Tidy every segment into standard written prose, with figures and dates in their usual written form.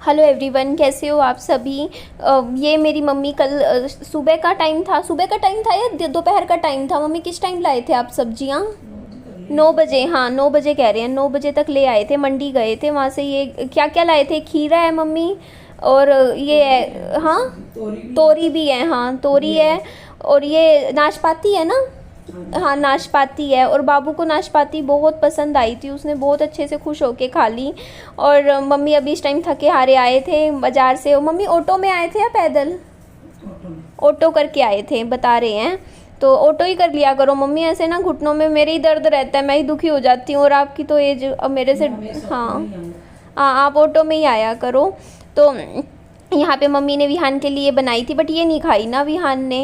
Hello everyone, कैसे हो आप सभी। ये मेरी मम्मी कल सुबह का टाइम था या दोपहर का टाइम था। मम्मी किस टाइम लाए थे आप सब्जियां? 9 बजे, हाँ 9 बजे कह रहे हैं, 9 बजे तक ले आए थे। मंडी गए थे, वहाँ से ये क्या क्या लाए थे, खीरा है मम्मी, और ये है हाँ तोरी भी है, हाँ तोरी है, और ये नाशपाती है ना। हाँ नाशपाती है, और बाबू को नाशपाती बहुत पसंद आई थी, उसने बहुत अच्छे से खुश होके खा ली। और मम्मी अभी इस टाइम थके हारे आए थे बाज़ार से। और मम्मी ऑटो में आए थे या पैदल? ऑटो करके आए थे बता रहे हैं, तो ऑटो ही कर लिया करो मम्मी, ऐसे ना घुटनों में मेरे ही दर्द रहता है, मैं ही दुखी हो जाती हूँ, और आपकी तो एज अब मेरे से। हाँ हाँ, आप ऑटो में ही आया करो। तो यहाँ पे मम्मी ने विहान के लिए बनाई थी, बट ये नहीं खाई ना विहान ने,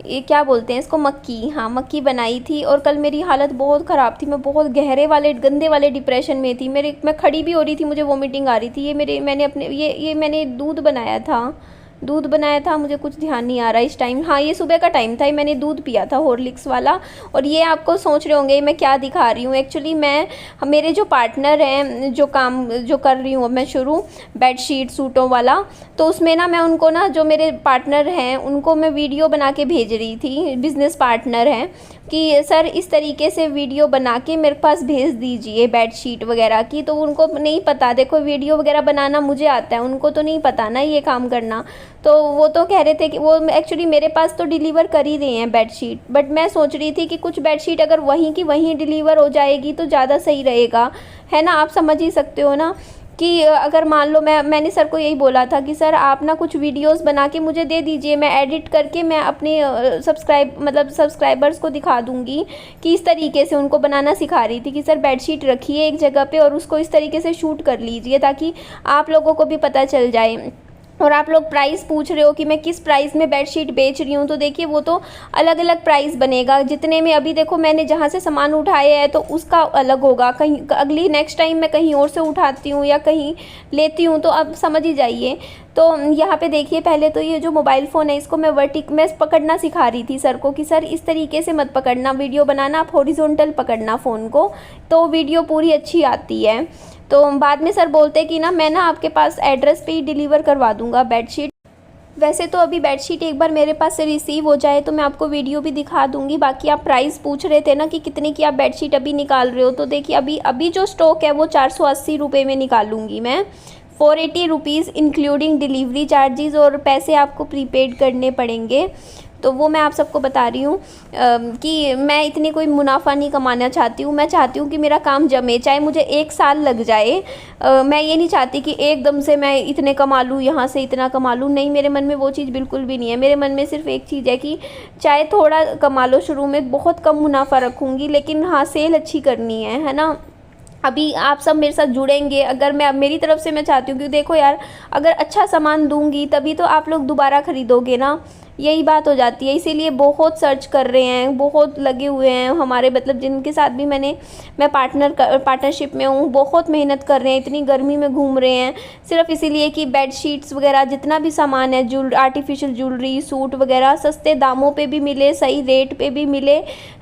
ये क्या बोलते हैं इसको, मक्की। हाँ मक्की बनाई थी। और कल मेरी हालत बहुत ख़राब थी, मैं बहुत गहरे वाले गंदे वाले डिप्रेशन में थी। मैं खड़ी भी हो रही थी, मुझे वोमिटिंग आ रही थी। ये मैंने दूध बनाया था, मुझे कुछ ध्यान नहीं आ रहा इस टाइम। हाँ ये सुबह का टाइम था, मैंने दूध पिया था हॉर्लिक्स वाला। और ये आपको सोच रहे होंगे मैं क्या दिखा रही हूँ, एक्चुअली मेरे जो पार्टनर हैं, जो कर रही हूँ मैं शुरू बेडशीट सूटों वाला, तो उसमें ना मैं उनको ना, जो मेरे पार्टनर हैं उनको मैं वीडियो बना के भेज रही थी, बिज़नेस पार्टनर हैं, कि सर इस तरीके से वीडियो बना के मेरे पास भेज दीजिए बेडशीट वगैरह की। तो उनको नहीं पता, देखो वीडियो वगैरह बनाना मुझे आता है, उनको तो नहीं पता ना ये काम करना। तो वो तो कह रहे थे कि वो एक्चुअली मेरे पास तो डिलीवर कर ही रहे हैं बेडशीट, बट मैं सोच रही थी कि कुछ बेडशीट अगर वहीं की वहीं डिलीवर हो जाएगी तो ज़्यादा सही रहेगा, है ना। आप समझ ही सकते हो ना कि अगर मान लो मैंने सर को यही बोला था कि सर आप ना कुछ वीडियोस बना के मुझे दे दीजिए, मैं एडिट करके मैं अपने सब्सक्राइबर्स को दिखा दूंगी कि इस तरीके से उनको बनाना सिखा रही थी कि सर बेडशीट रखिए एक जगह पे और उसको इस तरीके से शूट कर लीजिए, ताकि आप लोगों को भी पता चल जाए। और आप लोग प्राइस पूछ रहे हो कि मैं किस प्राइस में बेडशीट बेच रही हूँ, तो देखिए वो तो अलग अलग प्राइस बनेगा जितने में। अभी देखो मैंने जहाँ से सामान उठाया है तो उसका अलग होगा, कहीं अगली नेक्स्ट टाइम मैं कहीं और से उठाती हूँ या कहीं लेती हूँ, तो अब समझ ही जाइए। तो यहाँ पे देखिए, पहले तो ये जो मोबाइल फ़ोन है इसको मैं पकड़ना सिखा रही थी सर को कि सर इस तरीके से मत पकड़ना, वीडियो बनाना आप हॉरिजॉन्टल पकड़ना फ़ोन को, तो वीडियो पूरी अच्छी आती है। तो बाद में सर बोलते कि ना मैं ना आपके पास एड्रेस पे ही डिलीवर करवा दूंगा बेडशीट। वैसे तो अभी बेडशीट एक बार मेरे पास से रिसीव हो जाए तो मैं आपको वीडियो भी दिखा दूंगी। बाकी आप प्राइस पूछ रहे थे ना कि कितने की आप बेडशीट अभी निकाल रहे हो, तो देखिए अभी जो स्टॉक है वो 480 रुपये में निकालूंगी मैं, 480 रुपीज़ इंक्लूडिंग डिलीवरी चार्जेस, और पैसे आपको प्रीपेड करने पड़ेंगे। तो वो मैं आप सबको बता रही हूँ कि मैं इतनी कोई मुनाफा नहीं कमाना चाहती हूँ, मैं चाहती हूँ कि मेरा काम जमे, चाहे मुझे 1 साल लग जाए। मैं ये नहीं चाहती कि एकदम से मैं इतने कमा लूँ, यहाँ से इतना कमा लूँ, नहीं, मेरे मन में वो चीज़ बिल्कुल भी नहीं है। मेरे मन में सिर्फ एक चीज़ है कि चाहे थोड़ा कमा लो शुरू में, बहुत कम मुनाफा रखूँगी, लेकिन हाँ सेल अच्छी करनी है ना। अभी आप सब मेरे साथ जुड़ेंगे, अगर मैं मेरी तरफ से मैं चाहती हूँ, क्योंकि देखो यार अगर अच्छा सामान दूंगी तभी तो आप लोग दोबारा ख़रीदोगे ना, यही बात हो जाती है। इसीलिए बहुत सर्च कर रहे हैं, बहुत लगे हुए हैं हमारे, मतलब जिनके साथ भी मैं पार्टनरशिप में हूँ, बहुत मेहनत कर रहे हैं, इतनी गर्मी में घूम रहे हैं सिर्फ इसीलिए कि बेडशीट्स वगैरह जितना भी सामान है, आर्टिफिशियल ज्वेलरी, सूट वगैरह सस्ते दामों पे भी मिले, सही रेट पे भी मिले,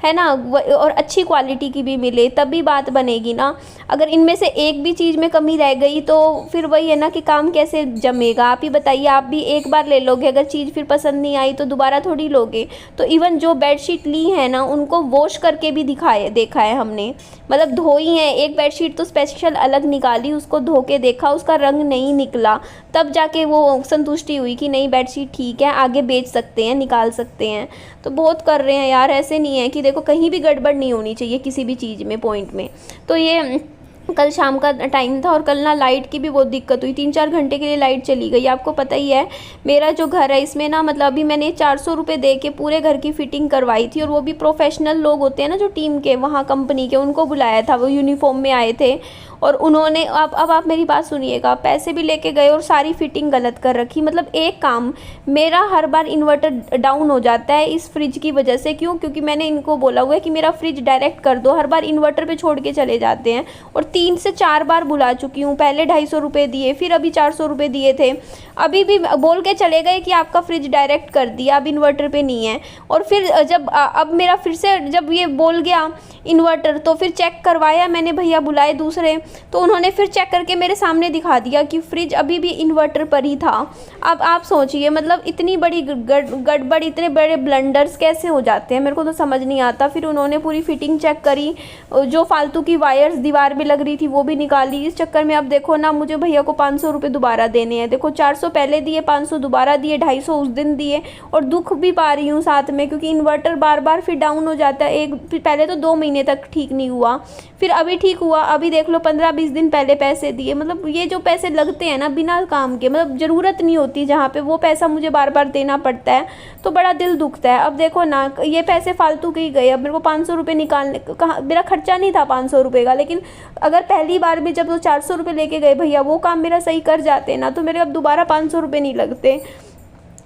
है ना, और अच्छी क्वालिटी की भी मिले, तभी बात बनेगी ना। अगर इनमें से एक भी चीज़ में कमी रह गई तो फिर वही है ना कि काम कैसे जमेगा। आप ही बताइए, आप भी एक बार ले लोगे, अगर चीज़ फिर पसंद नहीं आई तो दोबारा थोड़ी लोगे। तो इवन जो बेडशीट ली है ना उनको वॉश करके भी देखा है हमने, मतलब धोई है, एक बेडशीट तो स्पेशल अलग निकाली, उसको धो के देखा, उसका रंग नहीं निकला, तब जाके वो संतुष्टि हुई कि नहीं बेडशीट ठीक है, आगे बेच सकते हैं, निकाल सकते हैं। तो बहुत कर रहे हैं यार, ऐसे नहीं है कि देखो कहीं भी गड़बड़ नहीं होनी चाहिए किसी भी चीज़ में, पॉइंट में। तो ये कल शाम का टाइम था और कल ना लाइट की भी बहुत दिक्कत हुई, 3-4 घंटे के लिए लाइट चली गई। आपको पता ही है मेरा जो घर है इसमें ना, मतलब अभी मैंने 400 रुपये दे के पूरे घर की फिटिंग करवाई थी, और वो भी प्रोफेशनल लोग होते हैं ना जो टीम के, वहाँ कंपनी के, उनको बुलाया था, वो यूनिफॉर्म में आए थे। और उन्होंने अब आप मेरी बात सुनिएगा, पैसे भी लेके गए और सारी फिटिंग गलत कर रखी। मतलब एक काम, मेरा हर बार इन्वर्टर डाउन हो जाता है इस फ्रिज की वजह से। क्यों? क्योंकि मैंने इनको बोला हुआ है कि मेरा फ्रिज डायरेक्ट कर दो, हर बार इन्वर्टर पे छोड़ के चले जाते हैं। और 3 से 4 बार बुला चुकी हूँ, पहले 250 रुपये दिए, फिर अभी 400 रुपये दिए थे, अभी भी बोल के चले गए कि आपका फ्रिज डायरेक्ट कर दिया, अब इन्वर्टर पे नहीं है। और फिर जब अब मेरा फिर से जब ये बोल गया इन्वर्टर, तो फिर चेक करवाया मैंने, भैया बुलाए दूसरे, तो उन्होंने फिर चेक करके मेरे सामने दिखा दिया कि फ्रिज अभी भी इन्वर्टर पर ही था। अब आप सोचिए, मतलब इतनी बड़ी गड़बड़, इतने बड़े ब्लंडर्स कैसे हो जाते हैं, मेरे को तो समझ नहीं आता। फिर उन्होंने पूरी फिटिंग चेक करी, जो फालतू की वायर्स दीवार में लग रही थी वो भी निकाली। इस चक्कर में अब देखो ना, मुझे भैया को 500 रुपये दोबारा देने हैं। देखो 400 पहले दिए, 500 दोबारा दिए, 250 उस दिन दिए, और दुख भी पा रही हूँ साथ में, क्योंकि इन्वर्टर बार बार फिर डाउन हो जाता है। पहले तो 2 महीने तक ठीक नहीं हुआ, फिर अभी ठीक हुआ। अभी देख लो 15-20 दिन पहले पैसे दिए। मतलब ये जो पैसे लगते हैं ना बिना काम के, मतलब ज़रूरत नहीं होती जहाँ पे, वो पैसा मुझे बार बार देना पड़ता है, तो बड़ा दिल दुखता है। अब देखो ना, ये पैसे फालतू के ही गए। अब मेरे को 500 रुपये निकालने, कहाँ, मेरा खर्चा नहीं था 500 रुपये का, लेकिन अगर पहली बार में जब वो 400 रुपये लेके गए भैया, वो काम मेरा सही कर जाते ना, तो मेरे अब दोबारा 500 रुपये नहीं लगते।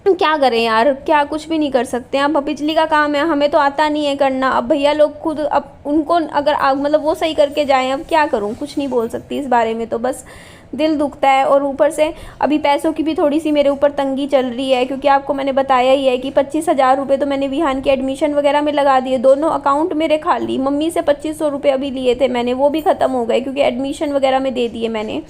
क्या करें यार, क्या कुछ भी नहीं कर सकते। अब बिजली का काम है, हमें तो आता नहीं है करना। अब भैया लोग खुद, अब उनको अगर मतलब वो सही करके जाएं, अब क्या करूं, कुछ नहीं बोल सकती इस बारे में, तो बस दिल दुखता है। और ऊपर से अभी पैसों की भी थोड़ी सी मेरे ऊपर तंगी चल रही है, क्योंकि आपको मैंने बताया ही है कि 25,000 रुपये तो मैंने विहान के एडमिशन वगैरह में लगा दिए। दोनों अकाउंट मेरे खाली। मम्मी से 2500 रुपये अभी लिए थे मैंने, वो भी ख़त्म हो गए, क्योंकि एडमिशन वगैरह में दे दिए मैंने।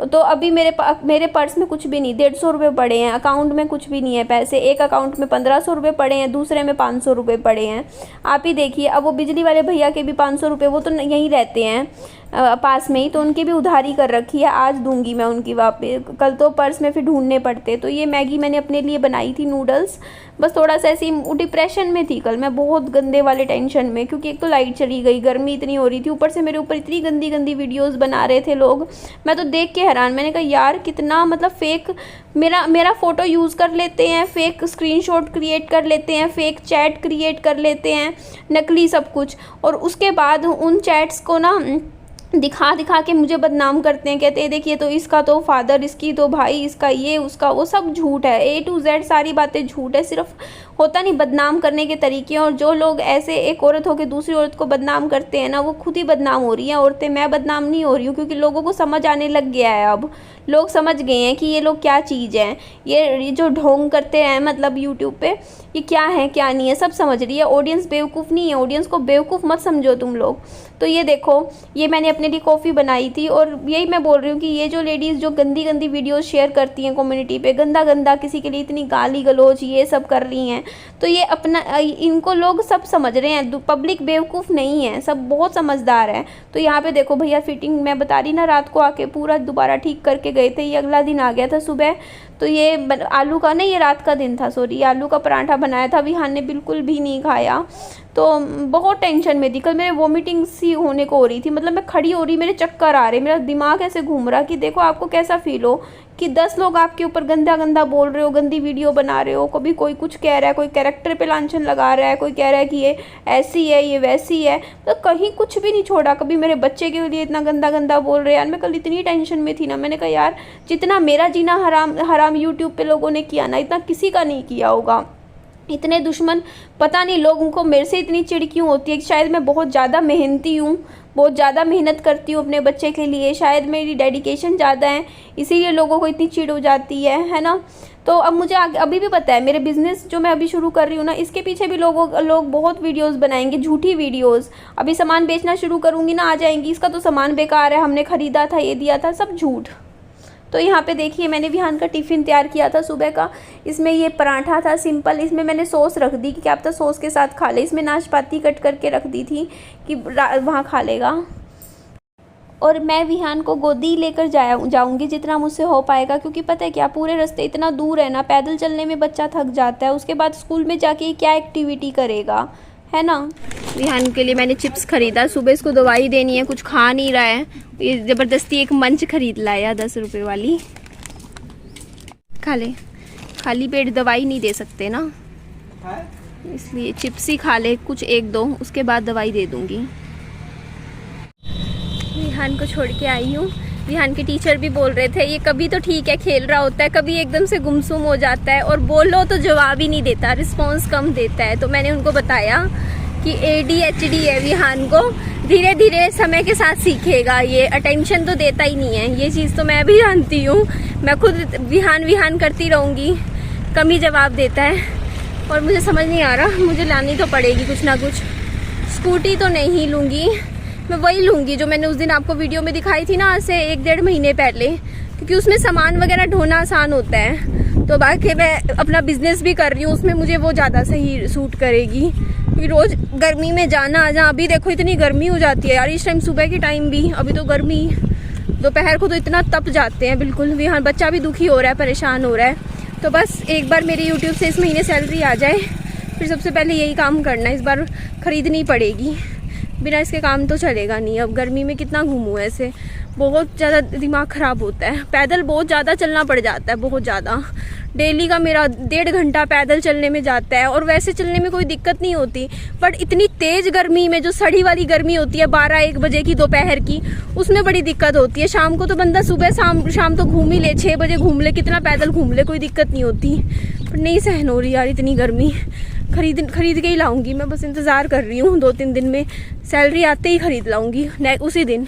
तो अभी मेरे पर्स में कुछ भी नहीं, 150 रुपये पड़े हैं, अकाउंट में कुछ भी नहीं है पैसे। एक अकाउंट में 1500 रुपये पड़े हैं, दूसरे में 500 रुपये पड़े हैं। आप ही देखिए। अब वो बिजली वाले भैया के भी 500 रुपये, वो तो यहीं रहते हैं पास में ही, तो उनकी भी उधारी कर रखी है। आज दूंगी मैं उनकी वापस, कल तो पर्स में फिर ढूंढने पड़ते। तो ये मैगी मैंने अपने लिए बनाई थी, नूडल्स। बस थोड़ा सा ऐसी डिप्रेशन में थी कल मैं, बहुत गंदे वाले टेंशन में, क्योंकि एक तो लाइट चली गई, गर्मी इतनी हो रही थी, ऊपर से मेरे ऊपर इतनी गंदी गंदी वीडियोस बना रहे थे लोग। मैं तो देख के हैरान, मैंने कहा यार कितना, मतलब फेक मेरा फ़ोटो यूज़ कर लेते हैं, फेक स्क्रीनशॉट क्रिएट कर लेते हैं, फेक चैट क्रिएट कर लेते हैं, नकली सब कुछ, और उसके बाद उन चैट्स को ना दिखा दिखा के मुझे बदनाम करते हैं। कहते हैं देखिए तो इसका तो फादर, इसकी तो भाई, इसका ये, उसका वो, सब झूठ है। A to Z सारी बातें झूठ है। सिर्फ होता नहीं बदनाम करने के तरीके, और जो लोग ऐसे एक औरत होकर दूसरी औरत को बदनाम करते हैं ना, वो खुद ही बदनाम हो रही हैं औरतें। मैं बदनाम नहीं हो रही हूँ, क्योंकि लोगों को समझ आने लग गया है। अब लोग समझ गए हैं कि ये लोग क्या चीज़ है, ये जो ढोंग करते हैं मतलब यूट्यूब पे, ये क्या है क्या नहीं है, सब समझ रही है। ऑडियंस बेवकूफ़ नहीं है, ऑडियंस को बेवकूफ़ मत समझो तुम लोग। तो ये देखो, ये मैंने अपने लिए कॉफ़ी बनाई थी, और यही मैं बोल रही हूँ कि ये जो लेडीज़ जो गंदी गंदी वीडियोस शेयर करती हैं कम्युनिटी पे, गंदा गंदा किसी के लिए इतनी गाली गलौज ये सब कर रही हैं, तो ये अपना, इनको लोग सब समझ रहे हैं। पब्लिक बेवकूफ़ नहीं है, सब बहुत समझदार है। तो यहाँ पे देखो भैया, फिटिंग मैं बता रही ना, रात को आके पूरा दोबारा ठीक करके गए थे। ये अगला दिन आ गया था सुबह। तो ये आलू का नहीं, ये रात का दिन था, सॉरी, आलू का पराठा बनाया था। विहान ने बिल्कुल भी नहीं खाया, तो बहुत टेंशन में थी। कल मेरे वोमिटिंग सी होने को हो रही थी, मतलब मैं खड़ी हो रही, मेरे चक्कर आ रहे, मेरा दिमाग ऐसे घूम रहा कि देखो आपको कैसा फील हो कि 10 लोग आपके ऊपर गंदा गंदा बोल रहे हो, गंदी वीडियो बना रहे हो। कभी कोई कुछ कह रहा है, कोई कैरेक्टर पे लांछन लगा रहा है, कोई कह रहा है कि ये ऐसी है, ये वैसी है, तो कहीं कुछ भी नहीं छोड़ा। कभी मेरे बच्चे के लिए इतना गंदा गंदा बोल रहे हैं। यार मैं कल इतनी टेंशन में थी ना, मैंने कहा यार जितना मेरा जीना हराम हराम यूट्यूब पे लोगों ने किया ना, इतना किसी का नहीं किया होगा। इतने दुश्मन, पता नहीं लोगों को मेरे से इतनी चिढ़ क्यों होती है। शायद मैं बहुत ज़्यादा मेहनती हूँ, बहुत ज़्यादा मेहनत करती हूँ अपने बच्चे के लिए, शायद मेरी डेडिकेशन ज़्यादा है, इसीलिए लोगों को इतनी चिढ़ हो जाती है ना। तो अब मुझे अभी भी पता है, मेरे बिज़नेस जो मैं अभी शुरू कर रही हूँ ना, इसके पीछे भी लोग बहुत वीडियोस बनाएंगे, झूठी वीडियोस। अभी सामान बेचना शुरू करूँगी ना, आ जाएंगी इसका तो सामान बेकार है, हमने ख़रीदा था, ये दिया था, सब झूठ। तो यहाँ पे देखिए, मैंने विहान का टिफ़िन तैयार किया था सुबह का। इसमें ये पराठा था सिंपल, इसमें मैंने सॉस रख दी कि क्या पता सॉस के साथ खा ले। इसमें नाशपाती कट करके रख दी थी कि वहाँ खा लेगा। और मैं विहान को गोदी लेकर जाऊंगी जितना मुझसे हो पाएगा, क्योंकि पता है क्या, पूरे रास्ते इतना दूर है ना, पैदल चलने में बच्चा थक जाता है। उसके बाद स्कूल में जाके क्या एक्टिविटी करेगा, है ना। विहान के लिए मैंने चिप्स खरीदा, सुबह इसको दवाई देनी है, कुछ खा नहीं रहा है। ये ज़बरदस्ती एक मंच खरीद लाया 10 रुपये वाली, खा ले। खाली पेट दवाई नहीं दे सकते ना, इसलिए चिप्स ही खा ले कुछ 1-2, उसके बाद दवाई दे दूँगी। विहान को छोड़ के आई हूँ। विहान के टीचर भी बोल रहे थे ये कभी तो ठीक है खेल रहा होता है, कभी एकदम से गुमसुम हो जाता है, और बोलो तो जवाब ही नहीं देता, रिस्पॉन्स कम देता है। तो मैंने उनको बताया कि ADHD है विहान को, धीरे धीरे समय के साथ सीखेगा, ये अटेंशन तो देता ही नहीं है। ये चीज़ तो मैं भी जानती हूँ, मैं खुद विहान करती रहूँगी, कम ही जवाब देता है। और मुझे समझ नहीं आ रहा, मुझे लानी तो पड़ेगी कुछ ना कुछ। स्कूटी तो नहीं लूँगी, मैं वही लूँगी जो मैंने उस दिन आपको वीडियो में दिखाई थी ना, आज से 1-1.5 महीने पहले, क्योंकि उसमें सामान वगैरह ढोना आसान होता है। तो बाकी मैं अपना बिजनेस भी कर रही हूँ, उसमें मुझे वो ज़्यादा सही सूट करेगी, क्योंकि रोज़ गर्मी में जाना आ जा। अभी देखो इतनी गर्मी हो जाती है यार इस टाइम, सुबह के टाइम भी, अभी तो गर्मी, दोपहर को तो इतना तप जाते हैं बिल्कुल भी। हाँ, बच्चा भी दुखी हो रहा है, परेशान हो रहा है। तो बस एक बार मेरी यूट्यूब से इस महीने सैलरी आ जाए, फिर सबसे पहले यही काम करना है। इस बार ख़रीदनी पड़ेगी, बिना इसके काम तो चलेगा नहीं। अब गर्मी में कितना घूमूँ ऐसे, बहुत ज़्यादा दिमाग ख़राब होता है। पैदल बहुत ज़्यादा चलना पड़ जाता है, बहुत ज़्यादा। डेली का मेरा 1.5 घंटा पैदल चलने में जाता है, और वैसे चलने में कोई दिक्कत नहीं होती, बट इतनी तेज़ गर्मी में, जो सड़ी वाली गर्मी होती है 12-1 बजे की दोपहर की, उसमें बड़ी दिक्कत होती है। शाम को तो बंदा सुबह शाम तो घूम ही ले, 6 बजे घूम ले, कितना पैदल घूम ले, कोई दिक्कत नहीं होती। पर नहीं सहन हो रही यार इतनी गर्मी। खरीद के ही लाऊंगी मैं, बस इंतज़ार कर रही हूँ 2-3 दिन में, सैलरी आते ही खरीद लाऊंगी उसी दिन।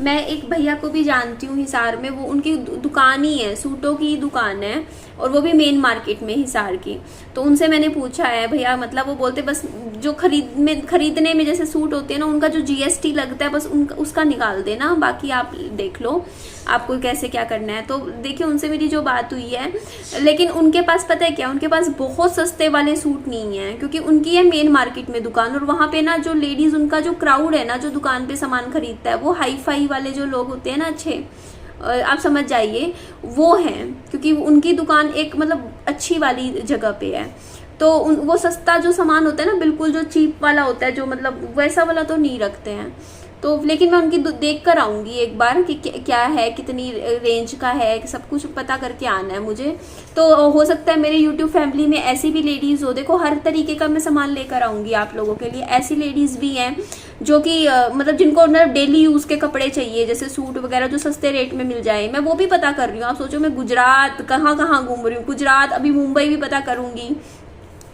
मैं एक भैया को भी जानती हूँ हिसार में, वो उनकी दुकान ही है, सूटों की दुकान है, और वो भी मेन मार्केट में हिसार की। तो उनसे मैंने पूछा है भैया, मतलब वो बोलते बस जो खरीदने में जैसे सूट होते हैं ना, उनका जो GST लगता है बस उसका निकाल देना, बाकी आप देख लो आपको कैसे क्या करना है। तो देखिए उनसे मेरी जो बात हुई है, लेकिन उनके पास पता है क्या, उनके पास बहुत सस्ते वाले सूट नहीं है, क्योंकि उनकी है मेन मार्केट में दुकान, और वहाँ पे ना जो लेडीज़, उनका जो क्राउड है ना, जो दुकान पे सामान खरीदता है, वो हाई फाई वाले जो लोग होते हैं ना, अच्छे, आप समझ जाइए वो हैं, क्योंकि उनकी दुकान एक मतलब अच्छी वाली जगह पे है। तो वो सस्ता जो सामान होता है ना, बिल्कुल जो चीप वाला होता है, जो मतलब वैसा वाला तो नहीं रखते हैं। तो लेकिन मैं उनकी देख कर आऊँगी एक बार कि क्या है, कितनी रेंज का है, सब कुछ पता करके आना है मुझे। तो हो सकता है मेरे यूट्यूब फैमिली में ऐसी भी लेडीज़ हो, देखो हर तरीके का मैं सामान लेकर आऊँगी आप लोगों के लिए। ऐसी लेडीज़ भी हैं जो कि मतलब जिनको मतलब डेली यूज़ के कपड़े चाहिए, जैसे सूट वगैरह जो सस्ते रेट में मिल जाए, मैं वो भी पता कर रही हूँ। आप सोचो मैं गुजरात कहाँ घूम रही हूँ, गुजरात, अभी मुंबई भी पता करूँगी,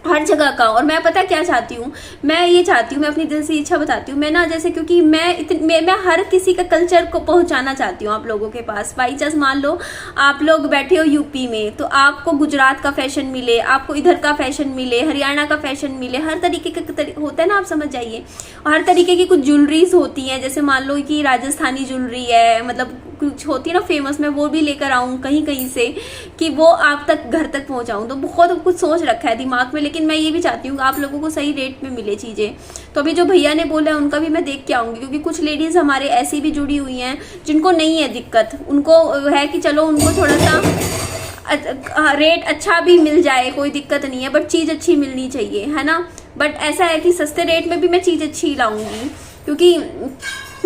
हर जगह का। और मैं पता क्या चाहती हूँ, मैं ये चाहती हूँ, मैं अपनी दिल से इच्छा बताती हूँ, मैं ना जैसे, क्योंकि मैं हर किसी का कल्चर को पहुँचाना चाहती हूँ आप लोगों के पास। बाई चांस मान लो आप लोग बैठे हो यूपी में, तो आपको गुजरात का फैशन मिले, आपको इधर का फैशन मिले, हरियाणा का फैशन मिले, हर तरीके का होता है ना, आप समझ जाइए। और हर तरीके की कुछ ज्वेलरीज होती हैं, जैसे मान लो कि राजस्थानी ज्वेलरी है, मतलब कुछ होती है ना फेमस, मैं वो भी लेकर आऊँ कहीं से, कि वो आप तक घर तक पहुँचाऊँ। तो बहुत कुछ सोच रखा है दिमाग में, लेकिन मैं ये भी चाहती हूँ कि आप लोगों को सही रेट में मिले चीज़ें। तो अभी जो भैया ने बोला है उनका भी मैं देख के आऊँगी, क्योंकि कुछ लेडीज़ हमारे ऐसी भी जुड़ी हुई हैं जिनको नहीं है दिक्कत, उनको है कि चलो उनको थोड़ा सा रेट अच्छा भी मिल जाए, कोई दिक्कत नहीं है, बट चीज़ अच्छी मिलनी चाहिए, है ना। बट ऐसा है कि सस्ते रेट में भी मैं चीज़ अच्छी लाऊंगी, क्योंकि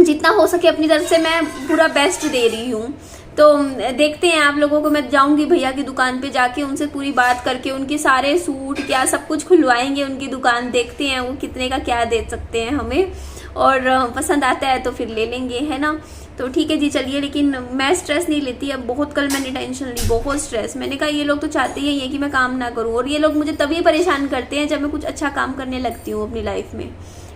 जितना हो सके अपनी तरफ से मैं पूरा बेस्ट दे रही हूँ। तो देखते हैं आप लोगों को, मैं जाऊंगी भैया की दुकान पे, जाके उनसे पूरी बात करके उनके सारे सूट क्या सब कुछ खुलवाएंगे उनकी दुकान, देखते हैं वो कितने का क्या दे सकते हैं हमें, और पसंद आता है तो फिर ले लेंगे, है ना। तो ठीक है जी, चलिए। लेकिन मैं स्ट्रेस नहीं लेती अब, बहुत कल मैंने टेंशन ली, बहुत स्ट्रेस। मैंने कहा ये लोग तो चाहते ही है कि मैं काम ना करूँ, और ये लोग मुझे तभी परेशान करते हैं जब मैं कुछ अच्छा काम करने लगती हूँ अपनी लाइफ में।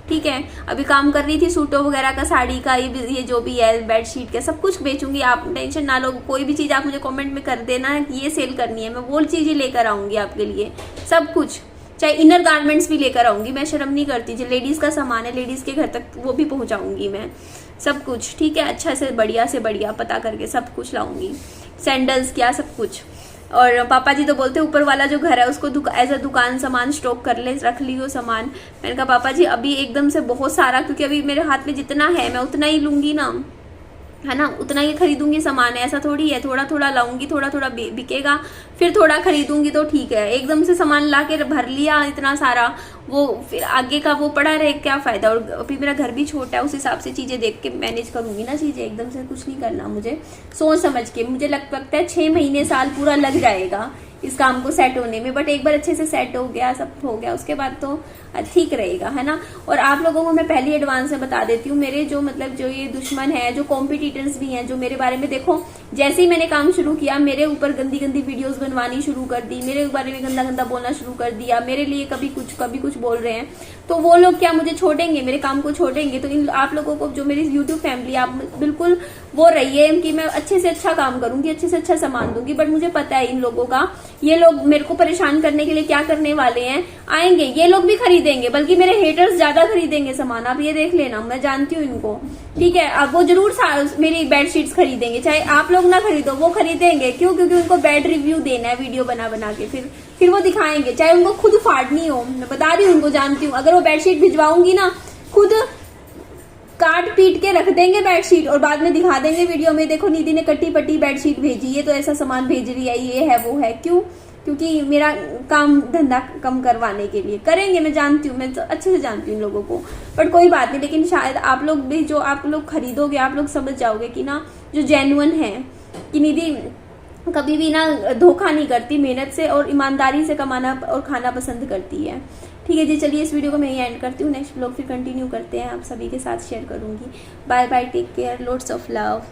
ठीक है, अभी काम कर रही थी सूटों वगैरह का, साड़ी का, ये जो भी है बेडशीट का, सब कुछ बेचूंगी, आप टेंशन ना लो। कोई भी चीज़ आप मुझे कमेंट में कर देना कि ये सेल करनी है, मैं वो चीज़ें लेकर आऊँगी आपके लिए, सब कुछ, चाहे इनर गारमेंट्स भी लेकर आऊँगी, मैं शर्म नहीं करती। जो लेडीज़ का सामान है लेडीज़ के घर तक वो भी पहुँचाऊँगी मैं, सब कुछ। ठीक है, अच्छा से बढ़िया पता करके सब कुछ लाऊँगी, सैंडल्स क्या सब कुछ। और पापा जी तो बोलते ऊपर वाला जो घर है उसको एज अ दुकान सामान स्टॉक कर ले, रख लियो सामान। मैंने कहा पापा जी अभी एकदम से बहुत सारा, क्योंकि अभी मेरे हाथ में जितना है मैं उतना ही लूँगी ना, है ना, उतना ही खरीदूंगी सामान, ऐसा थोड़ी है थोड़ा थोड़ा लाऊंगी, थोड़ा थोड़ा बिकेगा, फिर थोड़ा खरीदूंगी तो ठीक है। एकदम से सामान ला के भर लिया इतना सारा, वो फिर आगे का वो पड़ा रहे, क्या फ़ायदा। और अभी मेरा घर भी छोटा है, उस हिसाब से चीज़ें देख के मैनेज करूंगी ना चीज़ें, एकदम से कुछ नहीं करना मुझे, सोच समझ के। मुझे लगता है 6 महीने साल पूरा लग जाएगा इस काम को सेट होने में, बट एक बार अच्छे से सेट हो गया, सब हो गया, उसके बाद तो ठीक रहेगा, है ना। और आप लोगों को मैं पहले एडवांस में बता देती हूँ, मेरे जो मतलब जो ये दुश्मन है, जो कॉम्पिटिटर्स भी हैं, जो मेरे बारे में, देखो जैसे ही मैंने काम शुरू किया मेरे ऊपर गंदी वीडियोस बनवानी शुरू कर दी, मेरे बारे में गंदा बोलना शुरू कर दिया, मेरे लिए कभी कुछ बोल रहे हैं, तो वो लोग क्या मुझे छोड़ेंगे, मेरे काम को छोड़ेंगे। तो इन आप लोगों को, जो मेरी यूट्यूब फैमिली, आप बिल्कुल वो रही है कि मैं अच्छे से अच्छा काम करूंगी, अच्छे से अच्छा सामान दूंगी। बट मुझे पता है इन लोगों का, ये लोग मेरे को परेशान करने के लिए क्या करने वाले हैं, आएंगे ये लोग भी खरीदेंगे, बल्कि मेरे हेटर्स ज्यादा खरीदेंगे सामान, आप ये देख लेना, मैं जानती हूँ इनको, ठीक है। अब वो जरूर मेरी बेडशीट्स खरीदेंगे, चाहे आप लोग ना खरीदो, वो खरीदेंगे। क्यों? क्योंकि उनको बैड रिव्यू देना है वीडियो बना बना के, फिर वो दिखाएंगे, चाहे उनको खुद फाड़नी हो। मैं बता रही हूँ उनको, जानती हूँ, अगर वो बेडशीट भिजवाऊंगी ना, खुद काट पीट के रख देंगे बेडशीट और बाद में दिखा देंगे वीडियो में, देखो निधि ने कटी पट्टी बेडशीट भेजी, ये तो ऐसा सामान भेज रही है, ये है वो है। क्यों? क्योंकि मेरा काम धंधा कम करवाने के लिए करेंगे, मैं जानती हूँ, मैं तो अच्छे से जानती हूँ लोगों को। बट कोई बात नहीं, लेकिन शायद आप लोग भी, जो आप लोग खरीदोगे, आप लोग समझ जाओगे कि ना जो जेन्युइन है, कि निधि कभी भी ना धोखा नहीं करती, मेहनत से और ईमानदारी से कमाना और खाना पसंद करती है। ठीक है जी, चलिए इस वीडियो को मैं यही एंड करती हूँ, नेक्स्ट ब्लॉग फिर कंटिन्यू करते हैं, आप सभी के साथ शेयर करूंगी। Bye bye, take care, loads of love.